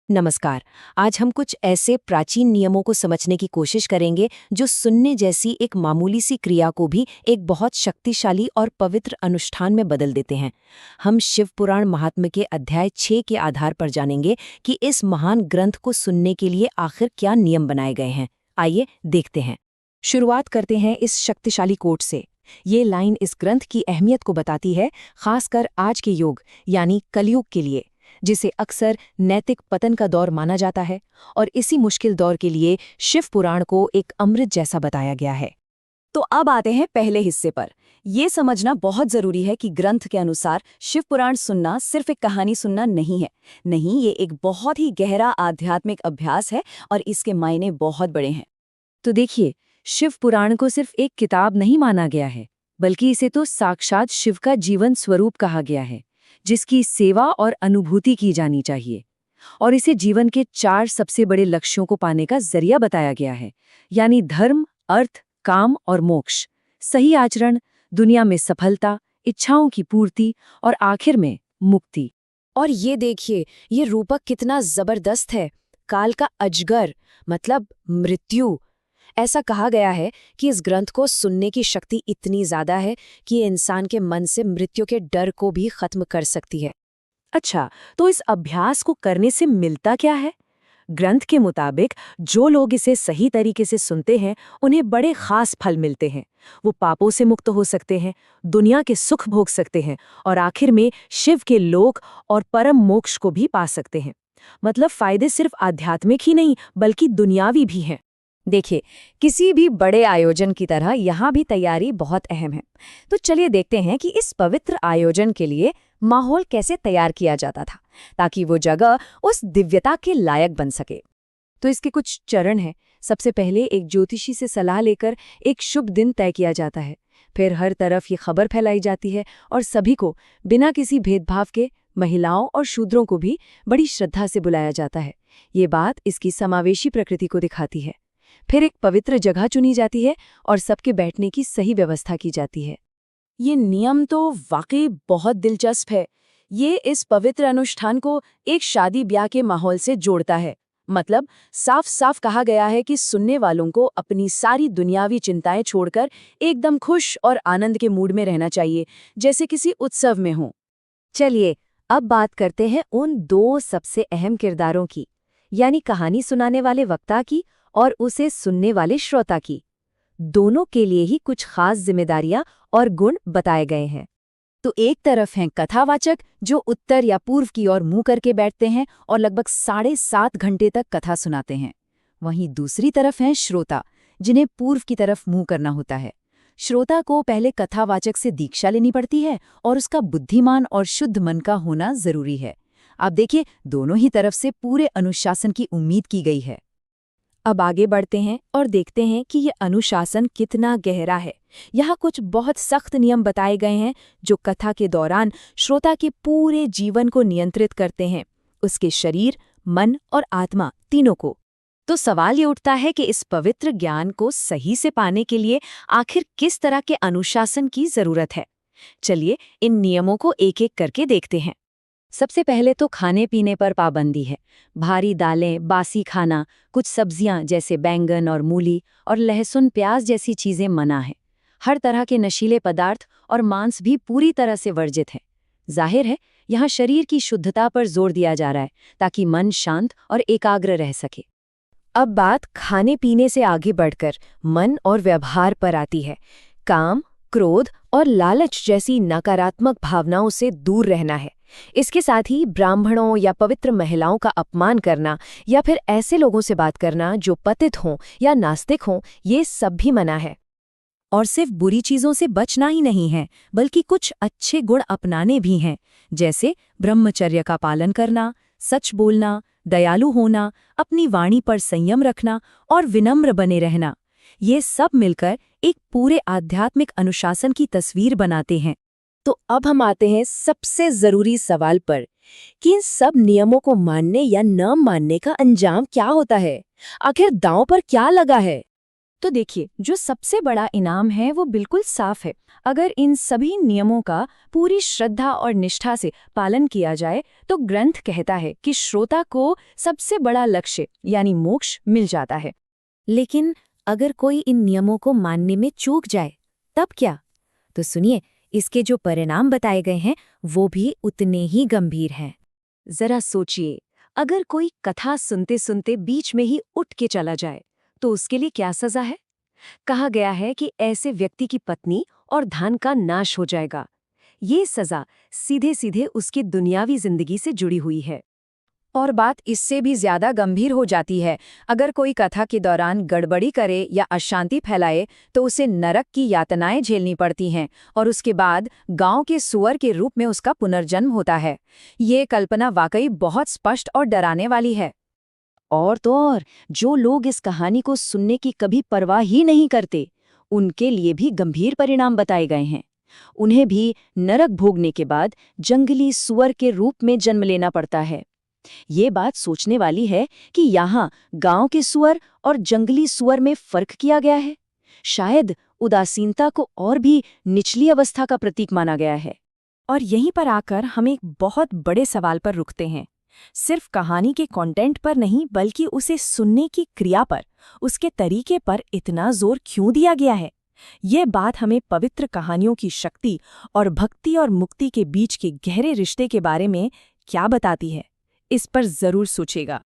नमस्कार। आज हम कुछ ऐसे प्राचीन नियमों को समझने की कोशिश करेंगे जो सुनने जैसी एक मामूली सी क्रिया को भी एक बहुत शक्तिशाली और पवित्र अनुष्ठान में बदल देते हैं। हम शिव पुराण महात्म्य के अध्याय 6 के आधार पर जानेंगे कि इस महान ग्रंथ को सुनने के लिए आखिर क्या नियम बनाए गए हैं। आइए देखते हैं। शुरुआत करते हैं इस शक्तिशाली कोट से। ये लाइन इस ग्रंथ की अहमियत को बताती है, खासकर आज के युग यानी कलयुग के लिए, जिसे अक्सर नैतिक पतन का दौर माना जाता है। और इसी मुश्किल दौर के लिए शिव पुराण को एक अमृत जैसा बताया गया है। तो अब आते हैं पहले हिस्से पर। ये समझना बहुत जरूरी है कि ग्रंथ के अनुसार शिव पुराण सुनना सिर्फ एक कहानी सुनना नहीं है। नहीं, ये एक बहुत ही गहरा आध्यात्मिक अभ्यास है और इसके मायने बहुत बड़े हैं। तो देखिए, शिव पुराण को सिर्फ एक किताब नहीं माना गया है, बल्कि इसे तो साक्षात शिव का जीवन स्वरूप कहा गया है, जिसकी सेवा और अनुभूति की जानी चाहिए। और इसे जीवन के 4 सबसे बड़े लक्ष्यों को पाने का जरिया बताया गया है, यानी धर्म, अर्थ, काम और मोक्ष, सही आचरण, दुनिया में सफलता, इच्छाओं की पूर्ति और आखिर में मुक्ति। और ये देखिए, ये रूपक कितना जबरदस्त है। काल का अजगर मतलब मृत्यु। ऐसा कहा गया है कि इस ग्रंथ को सुनने की शक्ति इतनी ज्यादा है कि ये इंसान के मन से मृत्यु के डर को भी खत्म कर सकती है। अच्छा, तो इस अभ्यास को करने से मिलता क्या है? ग्रंथ के मुताबिक जो लोग इसे सही तरीके से सुनते हैं, उन्हें बड़े खास फल मिलते हैं। वो पापों से मुक्त हो सकते हैं, दुनिया के सुख भोग सकते हैं और आखिर में शिव के लोक और परम मोक्ष को भी पा सकते हैं। मतलब फायदे सिर्फ आध्यात्मिक ही नहीं, बल्कि दुनियावी भी हैं। देखिए, किसी भी बड़े आयोजन की तरह यहाँ भी तैयारी बहुत अहम है। तो चलिए देखते हैं कि इस पवित्र आयोजन के लिए माहौल कैसे तैयार किया जाता था, ताकि वो जगह उस दिव्यता के लायक बन सके। तो इसके कुछ चरण हैं। सबसे पहले एक ज्योतिषी से सलाह लेकर एक शुभ दिन तय किया जाता है। फिर हर तरफ ये खबर फैलाई जाती है और सभी को बिना किसी भेदभाव के, महिलाओं और शूद्रों को भी बड़ी श्रद्धा से बुलाया जाता है। ये बात इसकी समावेशी प्रकृति को दिखाती है। फिर एक पवित्र जगह चुनी जाती है और सबके बैठने की सही व्यवस्था की जाती है। ये नियम तो वाकई बहुत दिलचस्प है। ये इस पवित्र अनुष्ठान को एक शादी ब्याह के माहौल से जोड़ता है। मतलब साफ साफ कहा गया है कि सुनने वालों को अपनी सारी दुनियावी चिंताएं छोड़कर एकदम खुश और आनंद के मूड में रहना चाहिए, जैसे किसी उत्सव में हो। चलिए, अब बात करते हैं उन 2 सबसे अहम किरदारों की, यानी कहानी सुनाने वाले वक्ता की और उसे सुनने वाले श्रोता की। दोनों के लिए ही कुछ खास जिम्मेदारियां और गुण बताए गए हैं। तो एक तरफ हैं कथावाचक, जो उत्तर या पूर्व की ओर मुंह करके बैठते हैं और लगभग 7.5 घंटे तक कथा सुनाते हैं। वहीं दूसरी तरफ हैं श्रोता, जिन्हें पूर्व की तरफ मुंह करना होता है। श्रोता को पहले कथावाचक से दीक्षा लेनी पड़ती है और उसका बुद्धिमान और शुद्ध मन का होना जरूरी है। आप देखिए, दोनों ही तरफ से पूरे अनुशासन की उम्मीद की गई है। अब आगे बढ़ते हैं और देखते हैं कि ये अनुशासन कितना गहरा है। यहाँ कुछ बहुत सख्त नियम बताए गए हैं जो कथा के दौरान श्रोता के पूरे जीवन को नियंत्रित करते हैं, उसके शरीर, मन और आत्मा तीनों को। तो सवाल ये उठता है कि इस पवित्र ज्ञान को सही से पाने के लिए आखिर किस तरह के अनुशासन की जरूरत है। चलिए इन नियमों को एक एक करके देखते हैं। सबसे पहले तो खाने पीने पर पाबंदी है। भारी दालें, बासी खाना, कुछ सब्जियां जैसे बैंगन और मूली और लहसुन प्याज जैसी चीजें मना है। हर तरह के नशीले पदार्थ और मांस भी पूरी तरह से वर्जित है। जाहिर है, यहाँ शरीर की शुद्धता पर जोर दिया जा रहा है ताकि मन शांत और एकाग्र रह सके। अब बात खाने पीने से आगे बढ़कर मन और व्यवहार पर आती है। काम, क्रोध और लालच जैसी नकारात्मक भावनाओं से दूर रहना है। इसके साथ ही ब्राह्मणों या पवित्र महिलाओं का अपमान करना या फिर ऐसे लोगों से बात करना जो पतित हों या नास्तिक हों, ये सब भी मना है। और सिर्फ बुरी चीजों से बचना ही नहीं है, बल्कि कुछ अच्छे गुण अपनाने भी हैं, जैसे ब्रह्मचर्य का पालन करना, सच बोलना, दयालु होना, अपनी वाणी पर संयम रखना और विनम्र बने रहना। ये सब मिलकर एक पूरे आध्यात्मिक अनुशासन की तस्वीर बनाते हैं। तो अब हम आते हैं सबसे जरूरी सवाल पर कि इन सब नियमों को मानने या न मानने का अंजाम क्या होता है। आखिर दांव पर क्या लगा है? तो देखिए, जो सबसे बड़ा इनाम है वो बिल्कुल साफ है। अगर इन सभी नियमों का पूरी श्रद्धा और निष्ठा से पालन किया जाए तो ग्रंथ कहता है कि श्रोता को सबसे बड़ा लक्ष्य यानी मोक्ष मिल जाता है। लेकिन अगर कोई इन नियमों को मानने में चूक जाए, तब क्या? तो सुनिए, इसके जो परिणाम बताए गए हैं वो भी उतने ही गंभीर हैं। जरा सोचिए, अगर कोई कथा सुनते सुनते बीच में ही उठ के चला जाए तो उसके लिए क्या सजा है? कहा गया है कि ऐसे व्यक्ति की पत्नी और धन का नाश हो जाएगा। ये सजा सीधे सीधे उसकी दुनियावी जिंदगी से जुड़ी हुई है। और बात इससे भी ज्यादा गंभीर हो जाती है। अगर कोई कथा के दौरान गड़बड़ी करे या अशांति फैलाए तो उसे नरक की यातनाएं झेलनी पड़ती हैं और उसके बाद गांव के सुअर के रूप में उसका पुनर्जन्म होता है। ये कल्पना वाकई बहुत स्पष्ट और डराने वाली है। और तो और, जो लोग इस कहानी को सुनने की कभी परवाह ही नहीं करते, उनके लिए भी गंभीर परिणाम बताए गए हैं। उन्हें भी नरक भोगने के बाद जंगली सुअर के रूप में जन्म लेना पड़ता है। ये बात सोचने वाली है कि यहाँ गांव के सुअर और जंगली सुअर में फर्क किया गया है। शायद उदासीनता को और भी निचली अवस्था का प्रतीक माना गया है। और यहीं पर आकर हम एक बहुत बड़े सवाल पर रुकते हैं। सिर्फ कहानी के कंटेंट पर नहीं, बल्कि उसे सुनने की क्रिया पर, उसके तरीके पर इतना जोर क्यों दिया गया है? ये बात हमें पवित्र कहानियों की शक्ति और भक्ति और मुक्ति के बीच के गहरे रिश्ते के बारे में क्या बताती है? इस पर जरूर सोचेगा।